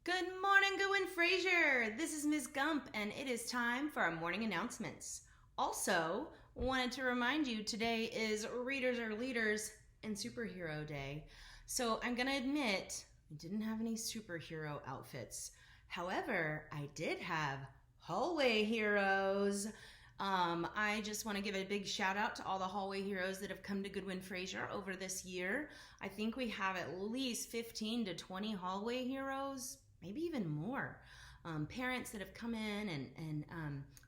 Good morning, Goodwin Fraser. This is Ms. Gump, and it is time for our morning announcements. Also, wanted to remind you today is Readers Are Leaders and Superhero Day. So I'm going to admit I didn't have any superhero outfits. However, I did have hallway heroes. I just want to give a big shout out to all the hallway heroes that have come to Goodwin Fraser over this year. I think we have at least 15 to 20 hallway heroes, maybe even more. Parents that have come in and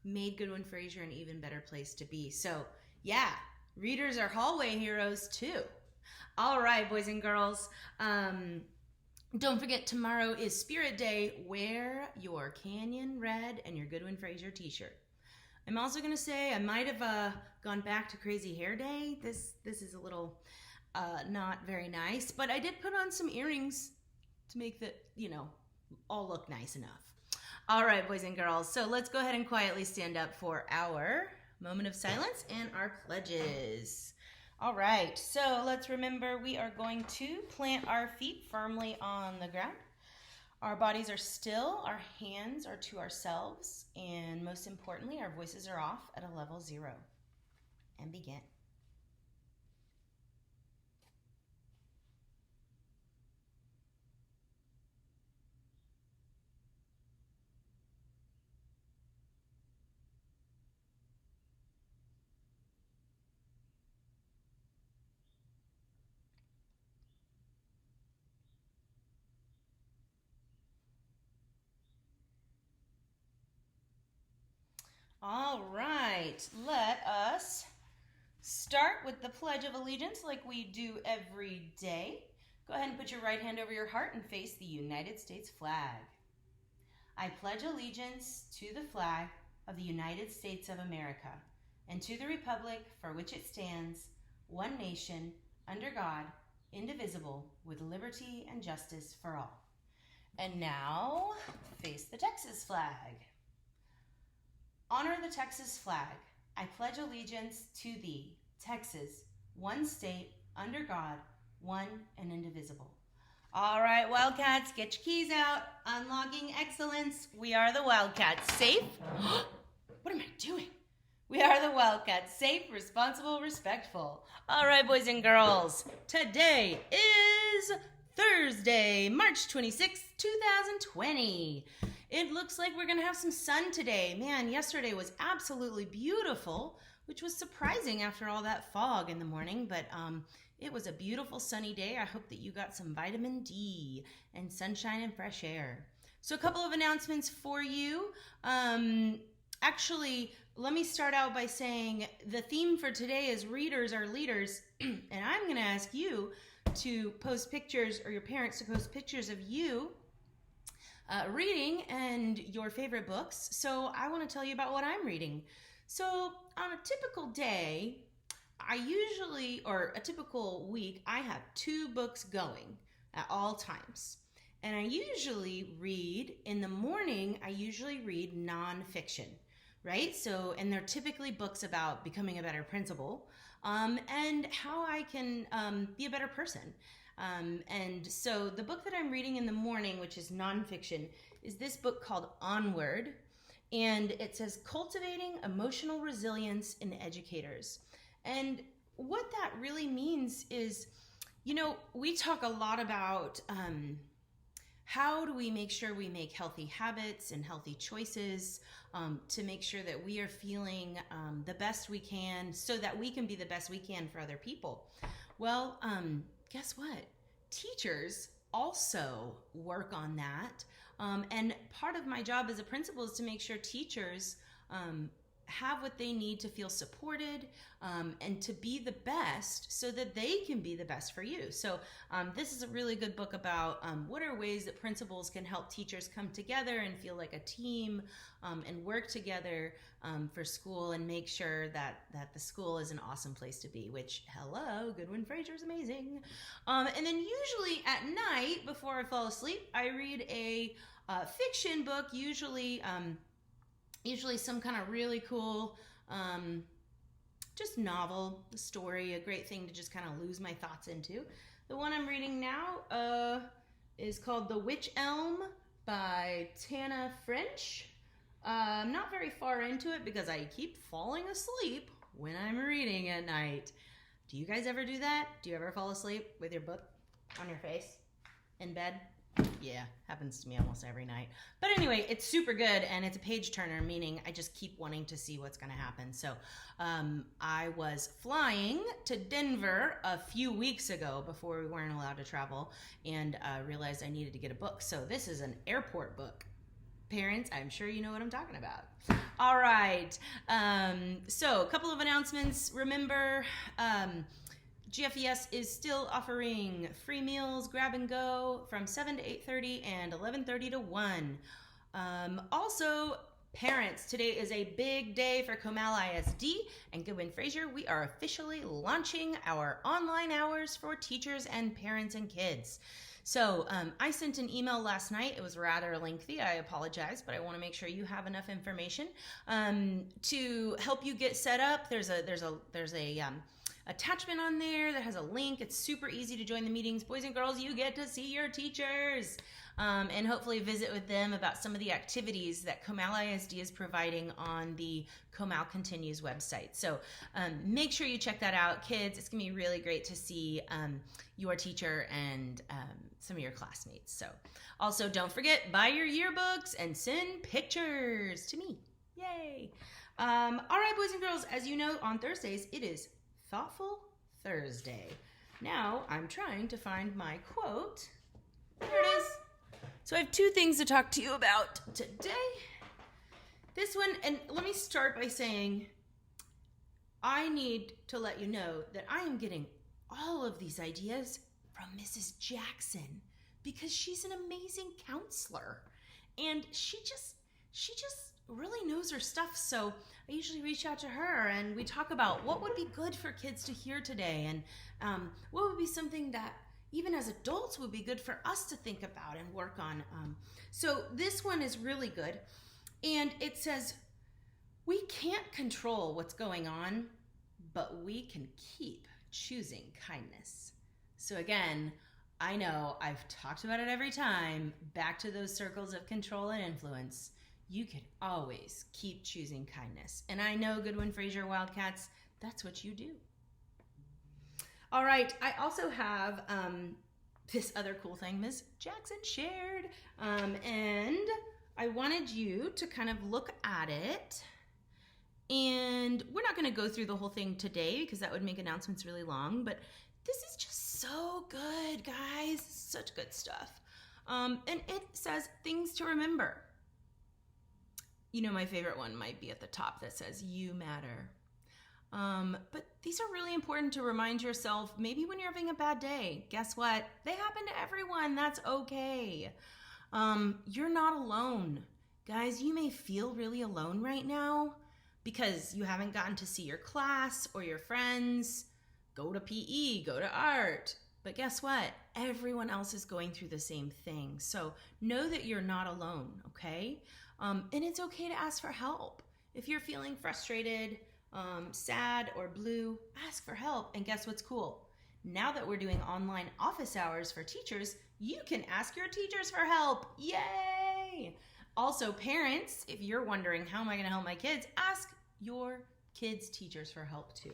made Goodwin Fraser an even better place to be. So yeah, readers are hallway heroes too. All right, boys and girls. Don't forget, tomorrow is Spirit Day. Wear your Canyon Red and your Goodwin Fraser t-shirt. I'm also going to say I might have gone back to Crazy Hair Day. This is a little not very nice, but I did put on some earrings to make the, all look nice enough. All right, boys and girls, so let's go ahead and quietly stand up for our moment of silence and our pledges. All right, so let's remember we are going to plant our feet firmly on the ground. Our bodies are still, our hands are to ourselves, and most importantly, our voices are off at a level 0. And begin. All right, let us start with the Pledge of Allegiance like we do every day. Go ahead and put your right hand over your heart and face the United States flag. I pledge allegiance to the flag of the United States of America and to the republic for which it stands, one nation, under God, indivisible, with liberty and justice for all. And now, face the Texas flag. Honor the Texas flag. I pledge allegiance to thee, Texas, one state, under God, one and indivisible. All right, Wildcats, get your keys out. Unlocking excellence. We are the Wildcats. Safe? What am I doing? We are the Wildcats. Safe, responsible, respectful. All right, boys and girls. Today is Thursday, March 26, 2020. It looks like we're going to have some sun today. Man, yesterday was absolutely beautiful, which was surprising after all that fog in the morning, but it was a beautiful sunny day. I hope that you got some vitamin D and sunshine and fresh air. So a couple of announcements for you. Actually, let me start out by saying the theme for today is Readers Are Leaders, and I'm going to ask you to post pictures, or your parents to post pictures of you reading and your favorite books. So I want to tell you about what I'm reading. So on a typical day, or a typical week, I have 2 books going at all times. And I usually read, in the morning, I usually read nonfiction, right? So, and they're typically books about becoming a better principal and how I can be a better person. And so the book that I'm reading in the morning, which is nonfiction, is this book called Onward. And it says Cultivating Emotional Resilience in Educators. And what that really means is, we talk a lot about how do we make sure we make healthy habits and healthy choices to make sure that we are feeling the best we can so that we can be the best we can for other people. Well, guess what? Teachers also work on that. And part of my job as a principal is to make sure teachers have what they need to feel supported and to be the best so that they can be the best for you. So this is a really good book about what are ways that principals can help teachers come together and feel like a team and work together for school and make sure that the school is an awesome place to be, which, hello, Goodwin Fraser is amazing. And then usually at night before I fall asleep, I read a fiction book, usually some kind of really cool, just novel, story, a great thing to just kind of lose my thoughts into. The one I'm reading now is called The Witch Elm by Tana French. I'm not very far into it because I keep falling asleep when I'm reading at night. Do you guys ever do that? Do you ever fall asleep with your book on your face in bed? Yeah, happens to me almost every night. But anyway, it's super good, and it's a page turner, meaning I just keep wanting to see what's going to happen. So I was flying to Denver a few weeks ago before we weren't allowed to travel, and realized I needed to get a book. So this is an airport book. Parents, I'm sure you know what I'm talking about. All right. So a couple of announcements. Remember, GFES is still offering free meals, grab and go from 7 to 8:30 and 11:30 to 1. Also, parents, today is a big day for Comal ISD and Goodwin Fraser. We are officially launching our online hours for teachers and parents and kids. So I sent an email last night. It was rather lengthy. I apologize, but I want to make sure you have enough information to help you get set up. There's a attachment on there that has a link. It's super easy to join the meetings. Boys and girls, you get to see your teachers and hopefully visit with them about some of the activities that Comal ISD is providing on the Comal Continues website. So make sure you check that out, kids. It's gonna be really great to see your teacher and some of your classmates. So also don't forget, buy your yearbooks and send pictures to me. Yay. All right, boys and girls, as you know, on Thursdays, it is Thoughtful Thursday. Now I'm trying to find my quote. There it is. So I have two things to talk to you about today. This one, and let me start by saying I need to let you know that I am getting all of these ideas from Mrs. Jackson because she's an amazing counselor and she just really knows her stuff. So I usually reach out to her and we talk about what would be good for kids to hear today and what would be something that even as adults would be good for us to think about and work on. So this one is really good. And it says, we can't control what's going on, but we can keep choosing kindness. So again, I know I've talked about it every time, back to those circles of control and influence. You can always keep choosing kindness. And I know Goodwin Fraser Wildcats, that's what you do. All right, I also have this other cool thing Ms. Jackson shared. And I wanted you to kind of look at it. And we're not going to go through the whole thing today because that would make announcements really long. But this is just so good, guys. Such good stuff. And it says things to remember. You know, my favorite one might be at the top that says, you matter. But these are really important to remind yourself, maybe when you're having a bad day, guess what? They happen to everyone. That's okay. You're not alone. Guys, you may feel really alone right now because you haven't gotten to see your class or your friends, go to PE, go to art. But guess what? Everyone else is going through the same thing. So know that you're not alone, okay? And it's okay to ask for help. If you're feeling frustrated, sad, or blue, ask for help. And guess what's cool? Now that we're doing online office hours for teachers, you can ask your teachers for help. Yay! Also, parents, if you're wondering, how am I going to help my kids? Ask your kids' teachers for help too.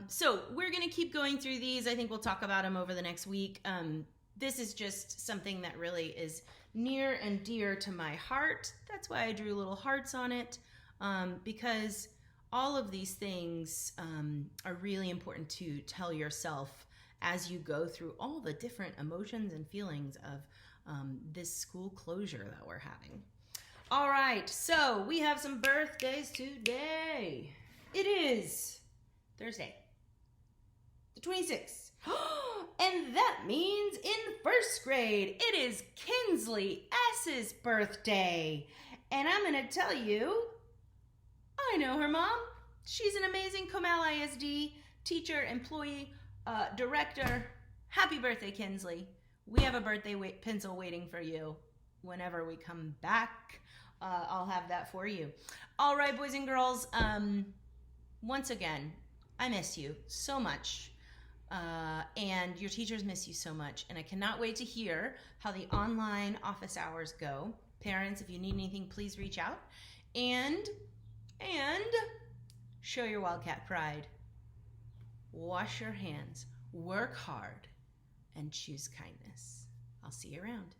So we're going to keep going through these. I think we'll talk about them over the next week. This is just something that really is near and dear to my heart. That's why I drew little hearts on it, because all of these things are really important to tell yourself as you go through all the different emotions and feelings of this school closure that we're having. All right, so we have some birthdays today. It is Thursday, the 26th. And that means in first grade, it is Kinsley S.'s birthday. And I'm going to tell you, I know her mom. She's an amazing Comal ISD teacher, employee, director. Happy birthday, Kinsley. We have a birthday pencil waiting for you whenever we come back. I'll have that for you. All right, boys and girls. Once again, I miss you so much. and your teachers miss you so much. And I cannot wait to hear how the online office hours go. Parents, if you need anything, please reach out. And show your Wildcat pride. Wash your hands, work hard, and choose kindness. I'll see you around.